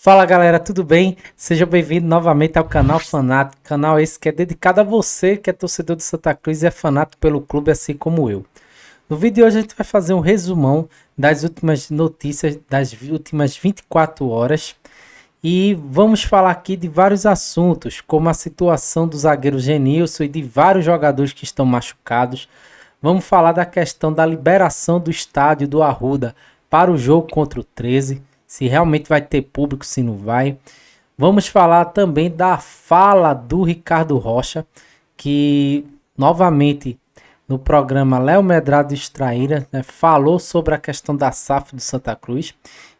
Fala galera, tudo bem? Seja bem-vindo novamente ao canal Fanático, canal esse que é dedicado a você que é torcedor do Santa Cruz e é fanático pelo clube assim como eu. No vídeo de hoje a gente vai fazer um resumão das últimas notícias das últimas 24 horas e vamos falar aqui de vários assuntos, como a situação do zagueiro Genilson e de vários jogadores que estão machucados. Vamos falar da questão da liberação do estádio do Arruda para o jogo contra o 13, se realmente vai ter público, se não vai. Vamos falar também da fala do Ricardo Rocha, que novamente no programa Léo Medrado Extraíra, né, falou sobre a questão da SAF do Santa Cruz.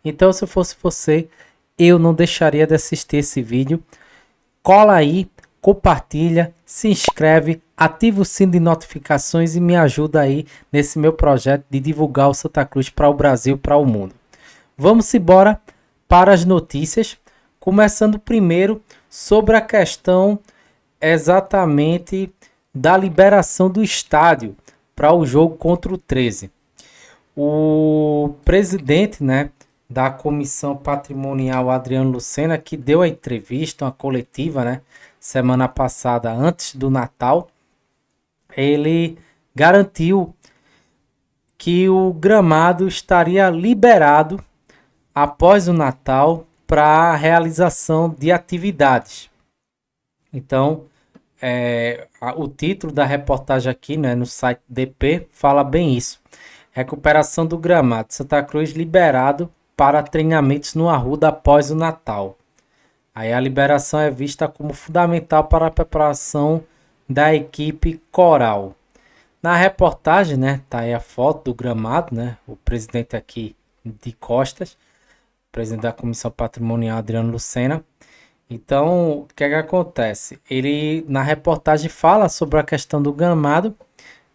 Então, se eu fosse você, eu não deixaria de assistir esse vídeo. Cola aí, compartilha, se inscreve, ativa o sino de notificações e me ajuda aí nesse meu projeto de divulgar o Santa Cruz para o Brasil, para o mundo. Vamos embora para as notícias, começando primeiro sobre a questão exatamente da liberação do estádio para o jogo contra o 13. O presidente, né, da Comissão Patrimonial, Adriano Lucena, que deu a entrevista, uma coletiva, né, semana passada, antes do Natal, ele garantiu que o gramado estaria liberado após o Natal para a realização de atividades. Então, o título da reportagem aqui, né, no site DP fala bem isso. Recuperação do gramado. Santa Cruz liberado para treinamentos no Arruda após o Natal. Aí a liberação é vista como fundamental para a preparação da equipe coral. Na reportagem, né, tá aí a foto do gramado, né, o presidente aqui de costas, presidente da Comissão Patrimonial, Adriano Lucena. Então, o que é que acontece? Ele, na reportagem, fala sobre a questão do gramado.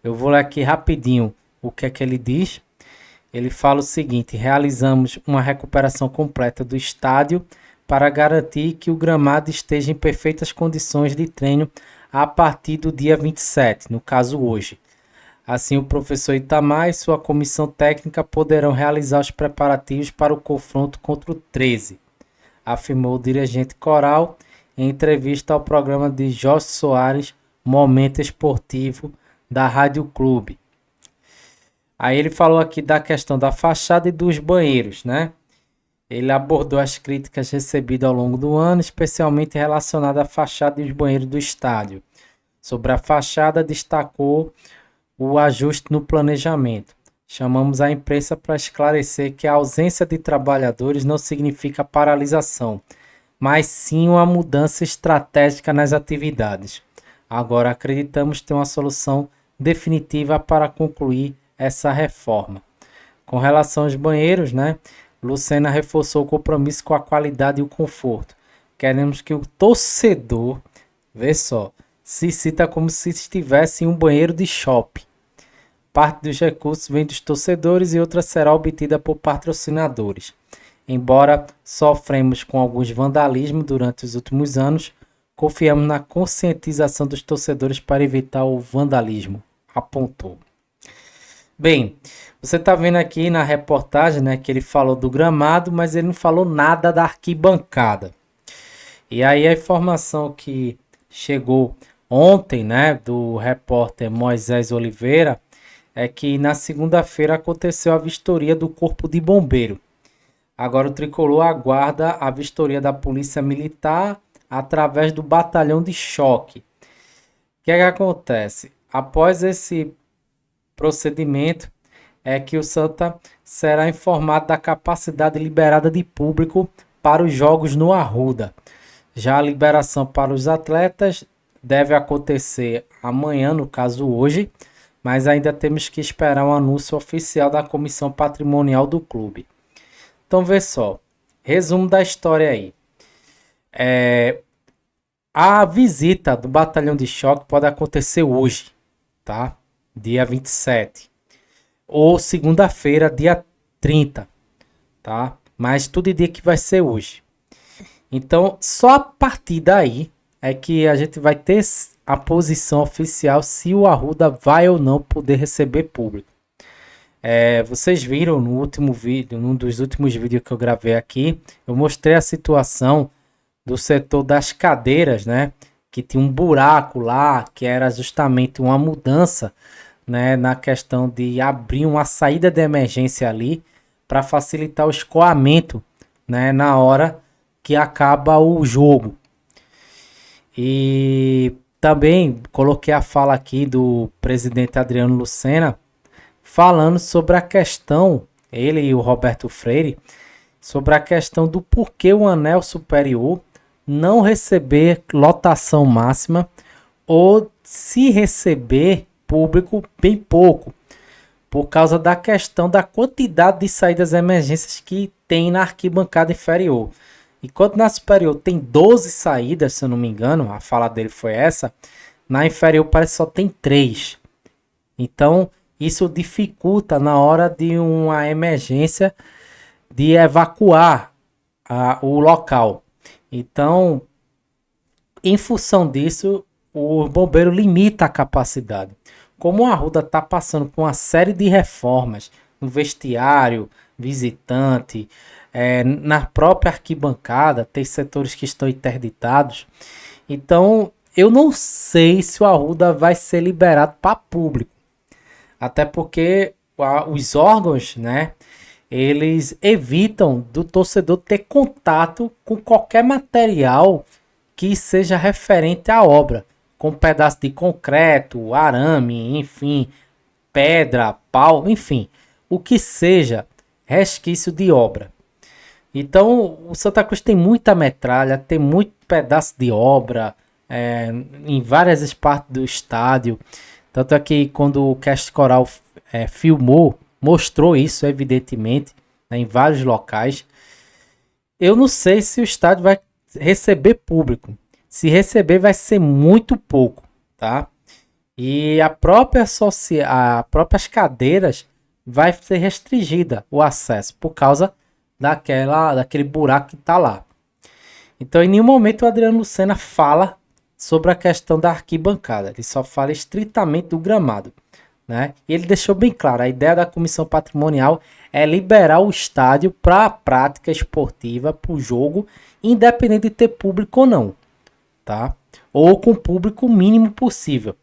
Eu vou ler aqui rapidinho o que é que ele diz. Ele fala o seguinte: realizamos uma recuperação completa do estádio para garantir que o gramado esteja em perfeitas condições de treino a partir do dia 27, no caso hoje. Assim, o professor Itamar e sua comissão técnica poderão realizar os preparativos para o confronto contra o 13, afirmou o dirigente coral em entrevista ao programa de Jorge Soares, Momento Esportivo, da Rádio Clube. Aí ele falou aqui da questão da fachada e dos banheiros, né? Ele abordou as críticas recebidas ao longo do ano, especialmente relacionadas à fachada e os banheiros do estádio. Sobre a fachada, destacou o ajuste no planejamento. Chamamos a imprensa para esclarecer que a ausência de trabalhadores não significa paralisação, mas sim uma mudança estratégica nas atividades. Agora acreditamos ter uma solução definitiva para concluir essa reforma. Com relação aos banheiros, né, Lucena reforçou o compromisso com a qualidade e o conforto. Queremos que o torcedor, vê só, se sinta como se estivesse em um banheiro de shopping. Parte dos recursos vem dos torcedores e outra será obtida por patrocinadores. Embora sofremos com alguns vandalismos durante os últimos anos, confiamos na conscientização dos torcedores para evitar o vandalismo, apontou. Bem, você está vendo aqui na reportagem, né, que ele falou do gramado, mas ele não falou nada da arquibancada. E aí a informação que chegou ontem, né, do repórter Moisés Oliveira, é que na segunda-feira aconteceu a vistoria do Corpo de Bombeiro. Agora o Tricolor aguarda a vistoria da Polícia Militar através do Batalhão de Choque. O que é que acontece? Após esse procedimento, é que o Santa será informado da capacidade liberada de público para os jogos no Arruda. Já a liberação para os atletas deve acontecer amanhã, no caso hoje, mas ainda temos que esperar um anúncio oficial da Comissão Patrimonial do clube. Então, vê só. Resumo da história aí. A visita do Batalhão de Choque pode acontecer hoje, tá? Dia 27. Ou segunda-feira, dia 30, tá? Mas tudo indica que vai ser hoje. Então, só a partir daí é que a gente vai ter a posição oficial se o Arruda vai ou não poder receber público. Vocês viram no último vídeo, num dos últimos vídeos que eu gravei aqui, eu mostrei a situação do setor das cadeiras, né? Que tinha um buraco lá, que era justamente uma mudança, né? Na questão de abrir uma saída de emergência ali para facilitar o escoamento, né? Na hora que acaba o jogo. E também coloquei a fala aqui do presidente Adriano Lucena falando sobre a questão, ele e o Roberto Freire, sobre a questão do porquê o anel superior não receber lotação máxima ou se receber público bem pouco, por causa da questão da quantidade de saídas de emergências que tem na arquibancada inferior. Enquanto na superior tem 12 saídas, se eu não me engano, a fala dele foi essa, na inferior parece que só tem 3. Então, isso dificulta na hora de uma emergência de evacuar o local. Então, em função disso, o bombeiro limita a capacidade. Como a Arruda está passando por uma série de reformas no vestiário, visitante, na própria arquibancada, tem setores que estão interditados. Então, eu não sei se o Arruda vai ser liberado para público. Até porque os órgãos, né, eles evitam do torcedor ter contato com qualquer material que seja referente à obra, com pedaço de concreto, arame, enfim, pedra, pau, enfim, o que seja resquício de obra. Então, o Santa Cruz tem muita metralha, tem muito pedaço de obra em várias partes do estádio. Tanto é que quando o Cast Coral filmou, mostrou isso evidentemente, né, em vários locais. Eu não sei se o estádio vai receber público. Se receber, vai ser muito pouco, tá? E as próprias cadeiras vai ser restringida o acesso por causa daquele buraco que tá lá. Então, em nenhum momento o Adriano Lucena fala sobre a questão da arquibancada. Ele só fala estritamente do gramado, né? E ele deixou bem claro, a ideia da comissão patrimonial é liberar o estádio para a prática esportiva, para o jogo, independente de ter público ou não, tá? Ou com o público mínimo possível.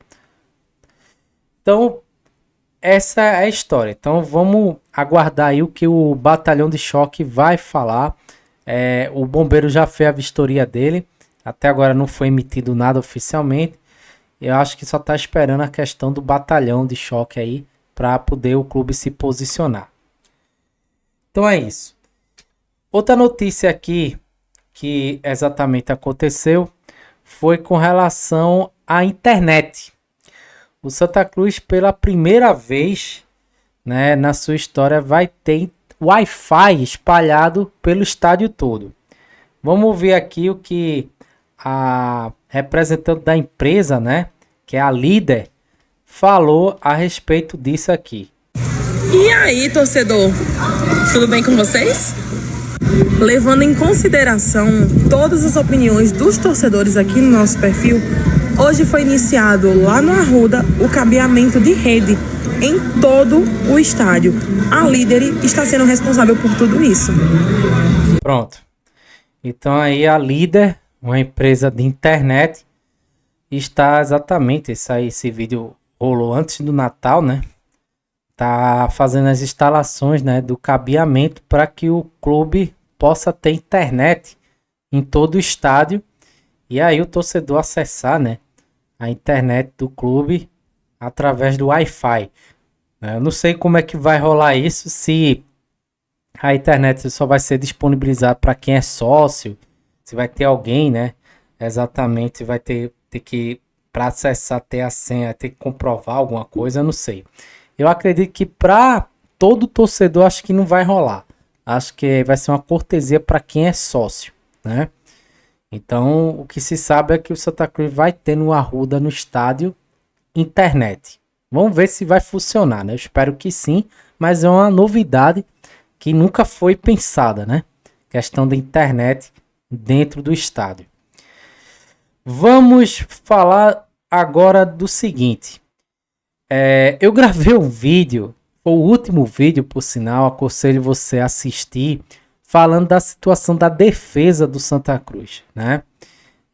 Então, essa é a história. Então, vamos aguardar aí o que o batalhão de choque vai falar. O bombeiro já fez a vistoria dele. Até agora não foi emitido nada oficialmente. Eu acho que só está esperando a questão do batalhão de choque aí para poder o clube se posicionar. Então é isso. Outra notícia aqui que exatamente aconteceu foi com relação à internet. O Santa Cruz, pela primeira vez, né, na sua história, vai ter Wi-Fi espalhado pelo estádio todo. Vamos ver aqui o que a representante da empresa, né, que é a Líder, falou a respeito disso aqui. E aí, torcedor, tudo bem com vocês? Levando em consideração todas as opiniões dos torcedores aqui no nosso perfil, hoje foi iniciado lá no Arruda o cabeamento de rede em todo o estádio. A Líder está sendo responsável por tudo isso. Pronto. Então aí a Líder, uma empresa de internet, está exatamente, esse vídeo rolou antes do Natal, né? Tá fazendo as instalações, né, do cabeamento para que o clube possa ter internet em todo o estádio e aí o torcedor acessar, né, a internet do clube através do Wi-Fi. Eu não sei como é que vai rolar isso, se a internet só vai ser disponibilizada para quem é sócio, se vai ter alguém, né, exatamente, vai ter que, para acessar, ter a senha, ter que comprovar alguma coisa, eu não sei. Eu acredito que para todo torcedor acho que não vai rolar. Acho que vai ser uma cortesia para quem é sócio, né? Então, o que se sabe é que o Santa Cruz vai ter no Arruda, no estádio, internet. Vamos ver se vai funcionar, né? Eu espero que sim, mas é uma novidade que nunca foi pensada, né? Questão da internet dentro do estádio. Vamos falar agora do seguinte. Eu gravei um vídeo, foi o último vídeo, por sinal, aconselho você a assistir, falando da situação da defesa do Santa Cruz, né?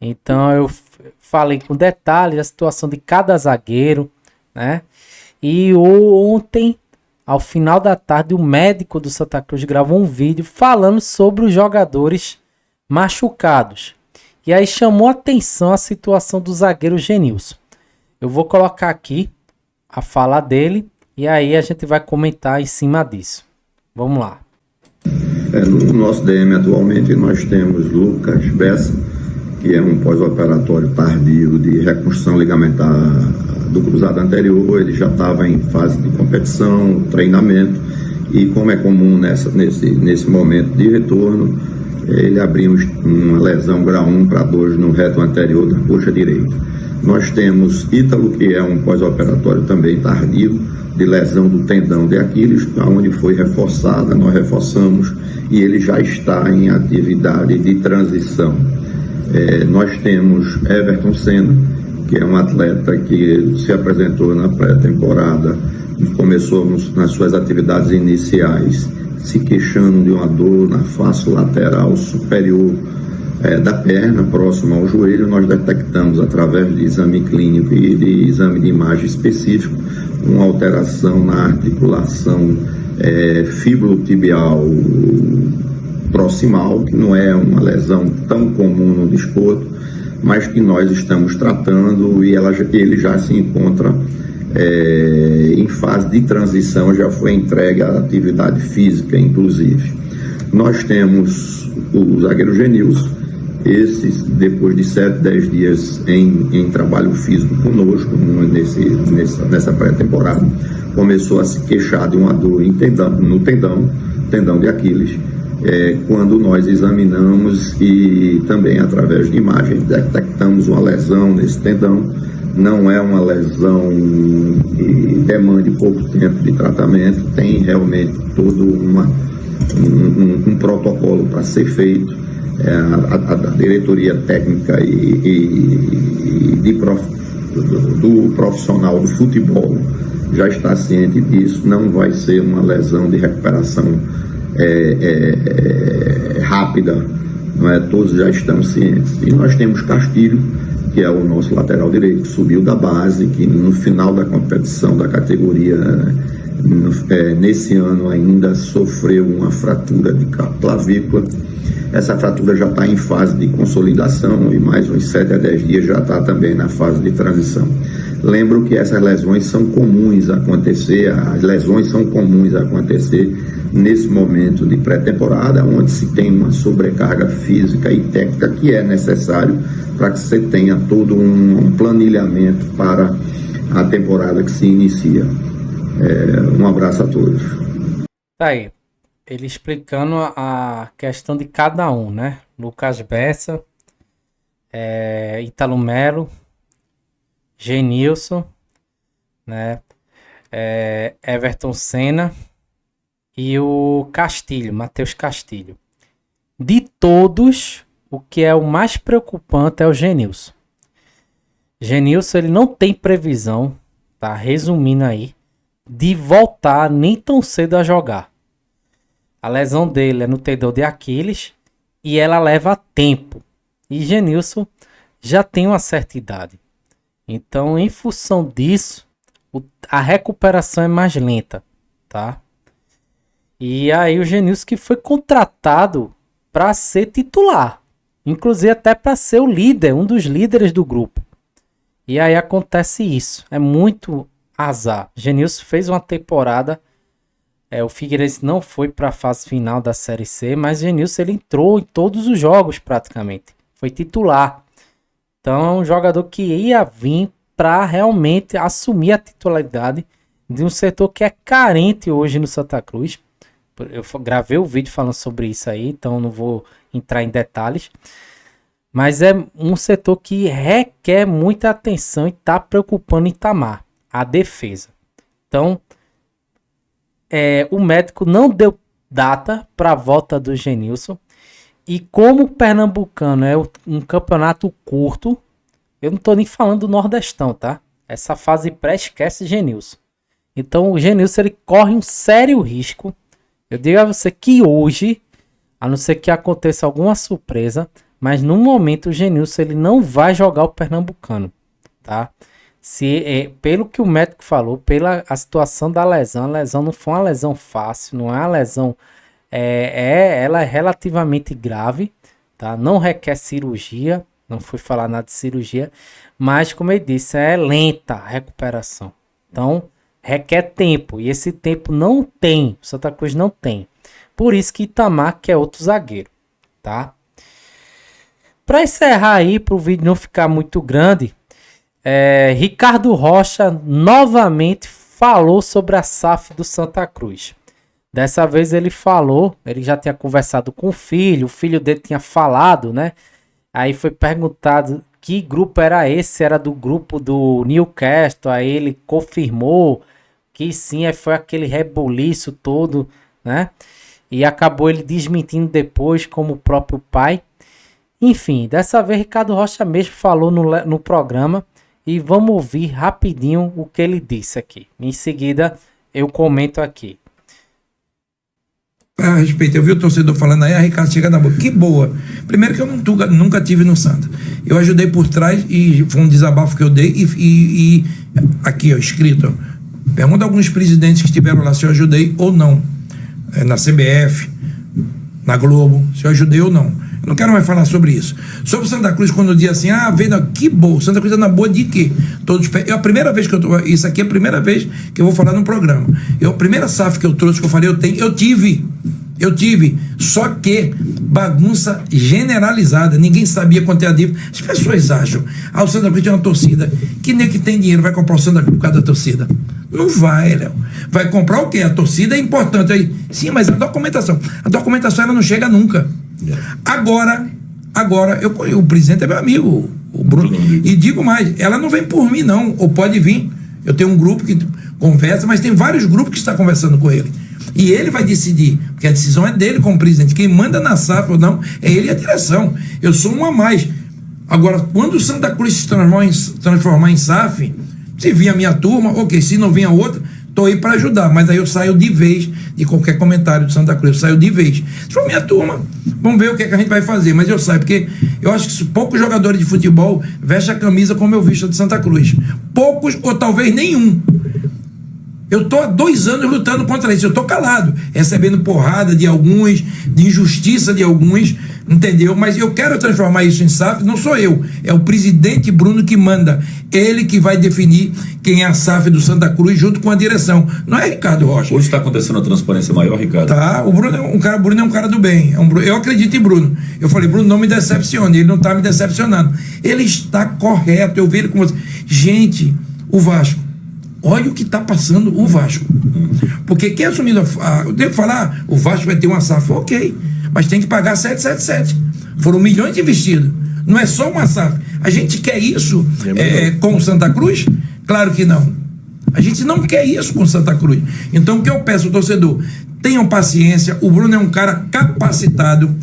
Então eu falei com detalhes a situação de cada zagueiro, né? E ontem, ao final da tarde, o médico do Santa Cruz gravou um vídeo falando sobre os jogadores machucados. E aí chamou atenção a situação do zagueiro Genilson. Eu vou colocar aqui a fala dele e aí a gente vai comentar em cima disso. Vamos lá. No nosso DM atualmente nós temos Lucas Bessa, que é um pós-operatório tardio de reconstrução ligamentar do cruzado anterior. Ele já estava em fase de competição, treinamento, e como é comum nesse momento de retorno, ele abriu uma lesão grau 1 para 2 no reto anterior da coxa direita. Nós temos Ítalo, que é um pós-operatório também tardio, de lesão do tendão de Aquiles, onde foi reforçada, nós reforçamos, e ele já está em atividade de transição. Nós temos Everton Senna, que é um atleta que se apresentou na pré-temporada, começou nas suas atividades iniciais, se queixando de uma dor na face lateral superior da perna, próximo ao joelho. Nós detectamos, através de exame clínico e de exame de imagem específico, uma alteração na articulação fibrotibial proximal, que não é uma lesão tão comum no desporto, mas que nós estamos tratando, e ele já se encontra em fase de transição, já foi entregue à atividade física, inclusive. Nós temos o zagueiro Genilson, esses, depois de 7, 10 dias em trabalho físico conosco, nessa pré-temporada, começou a se queixar de uma dor no tendão de Aquiles. Quando nós examinamos e também através de imagens detectamos uma lesão nesse tendão. Não é uma lesão que demande pouco tempo de tratamento, tem realmente todo um protocolo para ser feito. A diretoria técnica do profissional do futebol já está ciente disso. Não vai ser uma lesão de recuperação rápida, não é? Todos já estão cientes. E nós temos Castilho, que é o nosso lateral direito, que subiu da base, que no final da competição da categoria, nesse ano ainda sofreu uma fratura de clavícula. Essa fratura já está em fase de consolidação e mais uns 7 a 10 dias já está também na fase de transição. Lembro que essas lesões são comuns a acontecer, nesse momento de pré-temporada, onde se tem uma sobrecarga física e técnica que é necessário para que você tenha todo um planilhamento para a temporada que se inicia. Um abraço a todos. Tá aí, ele explicando a questão de cada um, né? Lucas Bessa, Ítalo Melo, Genilson, né? Everton Senna e o Castilho, Matheus Castilho. De todos, o que é o mais preocupante é o Genilson. Genilson, ele não tem previsão, tá? Resumindo aí, de voltar nem tão cedo a jogar. A lesão dele é no tendão de Aquiles e ela leva tempo. E Genilson já tem uma certa idade. Então, em função disso, a recuperação é mais lenta, tá? E aí o Genilson que foi contratado para ser titular, inclusive até para ser o líder, um dos líderes do grupo. E aí acontece isso, é muito azar. Genilson fez uma temporada, o Figueirense não foi para a fase final da Série C, mas Genilson ele entrou em todos os jogos praticamente, foi titular. Então é um jogador que ia vir para realmente assumir a titularidade de um setor que é carente hoje no Santa Cruz. Eu gravei o vídeo falando sobre isso aí, então não vou entrar em detalhes. Mas é um setor que requer muita atenção e está preocupando Itamar, a defesa. Então, o médico não deu data para a volta do Genilson. E como o Pernambucano é um campeonato curto, eu não estou nem falando do Nordestão, tá? Essa fase pré esquece Genilson. Então o Genilson ele corre um sério risco. Eu digo a você que hoje, a não ser que aconteça alguma surpresa, mas no momento o Genilson ele não vai jogar o Pernambucano, tá? Pelo que o médico falou, pela a situação da lesão, a lesão não foi uma lesão fácil, não é uma lesão, ela é relativamente grave, tá? Não requer cirurgia, não foi falar nada de cirurgia, mas como eu disse, é lenta a recuperação. Então, requer tempo, e esse tempo não tem, o Santa Cruz não tem. Por isso que Itamar quer outro zagueiro, tá? Para encerrar aí, para o vídeo não ficar muito grande, Ricardo Rocha novamente falou sobre a SAF do Santa Cruz. Dessa vez ele falou, ele já tinha conversado com o filho dele tinha falado, né? Aí foi perguntado que grupo era esse, era do grupo do Newcastle, aí ele confirmou que sim, aí foi aquele rebuliço todo, né? E acabou ele desmentindo depois, como o próprio pai. Enfim, dessa vez Ricardo Rocha mesmo falou no programa e vamos ouvir rapidinho o que ele disse aqui. Em seguida eu comento aqui. A respeito, eu vi o torcedor falando aí, a Ricardo chega na boa. Que boa. Primeiro que eu nunca tive no Santa. Eu ajudei por trás e foi um desabafo que eu dei e aqui, ó, escrito, ó, pergunta a alguns presidentes que estiveram lá se eu ajudei ou não. Na CBF, na Globo, se eu ajudei ou não. Eu não quero mais falar sobre isso. Sobre o Santa Cruz, quando eu digo assim, veio que boa, Santa Cruz é na boa de quê? A primeira vez que eu tô, isso aqui é a primeira vez que eu vou falar no programa. A primeira SAF que eu trouxe, que eu falei, eu tive, só que bagunça generalizada, ninguém sabia quanto é a dívida. As pessoas acham, o Santa Cruz tem uma torcida, que nem que tem dinheiro vai comprar o Santa Cruz por causa da torcida. Não vai, Léo. Vai comprar o quê? A torcida é importante aí. Sim, mas a documentação ela não chega nunca. Agora, o presidente é meu amigo, o Bruno, e digo mais, ela não vem por mim não, ou pode vir, eu tenho um grupo que conversa, mas tem vários grupos que estão conversando com ele, e ele vai decidir, porque a decisão é dele como presidente, quem manda na SAF ou não, é ele e a direção, eu sou um a mais. Agora, quando o Santa Cruz se transformar em SAF, se vir a minha turma, ok, se não vir a outra, estou aí para ajudar, mas aí eu saio de vez de qualquer comentário do Santa Cruz, eu saio de vez. Se for minha turma, vamos ver o que é que a gente vai fazer, mas eu saio, porque eu acho que poucos jogadores de futebol vestem a camisa como eu visto de Santa Cruz. Poucos, ou talvez nenhum. Eu estou há 2 anos lutando contra isso, eu estou calado, recebendo porrada de alguns, de injustiça de alguns, entendeu? Mas eu quero transformar isso em SAF, não sou eu, é o presidente Bruno que manda, ele que vai definir quem é a SAF do Santa Cruz junto com a direção, não é Ricardo Rocha. Hoje está acontecendo a transparência maior, Ricardo? Tá, o Bruno é um cara do bem, eu acredito em Bruno, eu falei, Bruno, não me decepcione, ele não está me decepcionando, ele está correto, eu vi ele com você. Gente, o Vasco, olha o que está passando o Vasco. Porque quem assumindo eu devo falar, o Vasco vai ter uma SAF, ok, mas tem que pagar 777. Foram milhões investidos. Não é só uma SAF. A gente quer isso com o Santa Cruz? Claro que não. A gente não quer isso com o Santa Cruz. Então o que eu peço ao torcedor? Tenham paciência. O Bruno é um cara capacitado,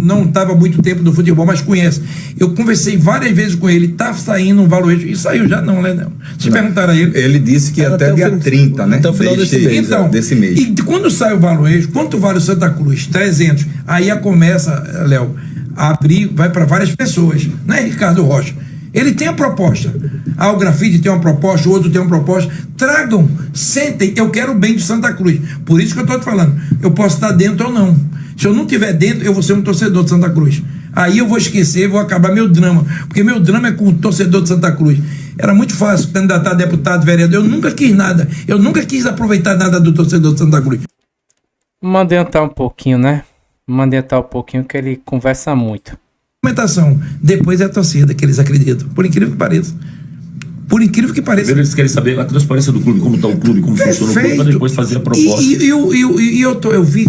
não estava há muito tempo no futebol, mas conhece. Eu conversei várias vezes com ele, tá saindo um valuation, e saiu já não, né? Se perguntaram a ele. Ele disse que até dia 30, né? Até o final desse mês. E quando sai o valuation, quanto vale o Santa Cruz? 300. Aí começa, Léo, a abrir, vai para várias pessoas. Não é Ricardo Rocha. Ele tem a proposta. O Grafite tem uma proposta, o outro tem uma proposta. Tragam, sentem, eu quero o bem do Santa Cruz. Por isso que eu estou te falando. Eu posso estar dentro ou não. Se eu não estiver dentro, eu vou ser um torcedor de Santa Cruz. Aí eu vou esquecer, vou acabar meu drama. Porque meu drama é com o torcedor de Santa Cruz. Era muito fácil candidatar a deputado, vereador. Eu nunca quis nada. Eu nunca quis aproveitar nada do torcedor de Santa Cruz. Vamos adiantar um pouquinho, né? Vamos adiantar um pouquinho que ele conversa muito. Depois é a torcida que eles acreditam. Por incrível que pareça. Primeiro eles querem saber a transparência do clube, como está o clube, como funciona o clube, para depois fazer a proposta. Eu vi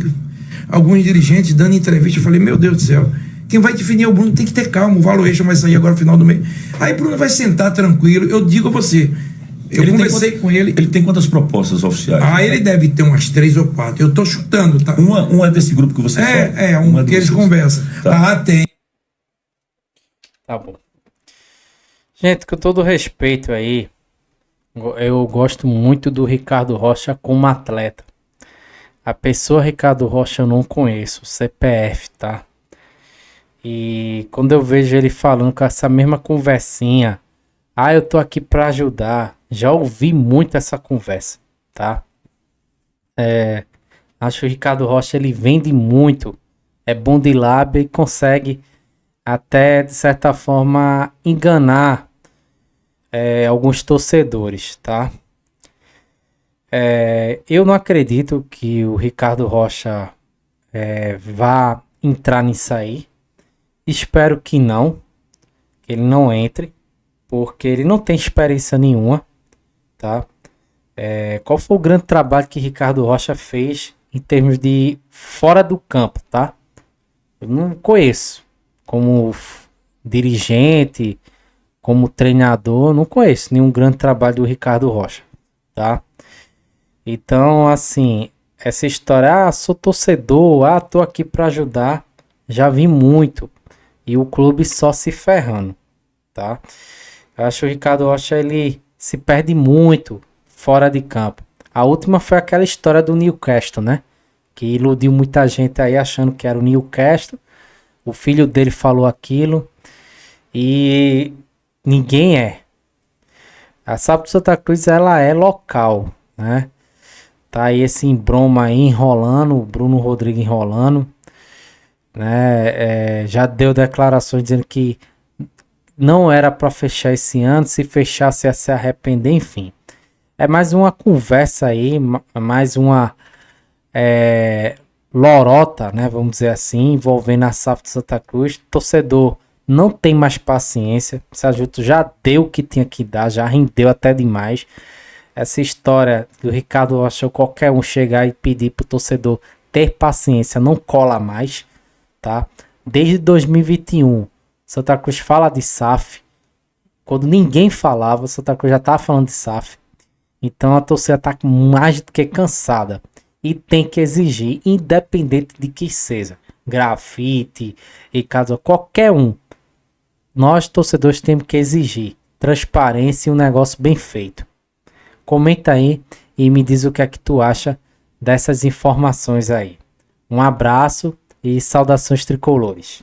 alguns dirigentes dando entrevista, eu falei, meu Deus do céu, quem vai definir é o Bruno, tem que ter calma, o valuation vai sair agora no final do mês. Aí o Bruno vai sentar tranquilo, eu digo a você, eu conversei com ele. Ele tem quantas propostas oficiais? Ele deve ter umas 3 ou 4, eu tô chutando, tá? Um é desse grupo que você fala? Que eles conversam. Tá. Tem. Tá bom. Gente, com todo respeito aí, Eu gosto muito do Ricardo Rocha como atleta. A pessoa Ricardo Rocha eu não conheço, o CPF, tá? E quando eu vejo ele falando com essa mesma conversinha, eu tô aqui pra ajudar. Já ouvi muito essa conversa, tá? Acho que o Ricardo Rocha ele vende muito, é bom de lábia e consegue até de certa forma enganar alguns torcedores, tá? Eu não acredito que o Ricardo Rocha vá entrar nisso aí. Espero que ele não entre, porque ele não tem experiência nenhuma, tá? Qual foi o grande trabalho que Ricardo Rocha fez em termos de fora do campo, tá? Eu não conheço como dirigente, como treinador, não conheço nenhum grande trabalho do Ricardo Rocha, tá? Então, assim, essa história, sou torcedor, tô aqui pra ajudar, já vi muito. E o clube só se ferrando, tá? Eu acho que o Ricardo Rocha, ele se perde muito fora de campo. A última foi aquela história do Newcastle, né? Que iludiu muita gente aí achando que era o Newcastle. O filho dele falou aquilo e ninguém é. A SAP do Santa Cruz, ela é local, né? Tá aí esse embroma aí enrolando, o Bruno Rodrigues enrolando, né? Já deu declarações dizendo que não era para fechar esse ano, se fechasse ia se arrepender, enfim. É mais uma conversa aí, mais uma lorota, né? Vamos dizer assim, envolvendo a SAF do Santa Cruz. Torcedor não tem mais paciência. O Sargento já deu o que tinha que dar, já rendeu até demais. Essa história do Ricardo achou qualquer um chegar e pedir pro torcedor ter paciência, não cola mais, tá? Desde 2021, Santa Cruz fala de SAF. Quando ninguém falava, Santa Cruz já tava falando de SAF. Então a torcida tá mais do que cansada. E tem que exigir, independente de que seja. Grafite, Ricardo, qualquer um. Nós, torcedores, temos que exigir transparência e um negócio bem feito. Comenta aí e me diz o que é que tu acha dessas informações aí. Um abraço e saudações tricolores.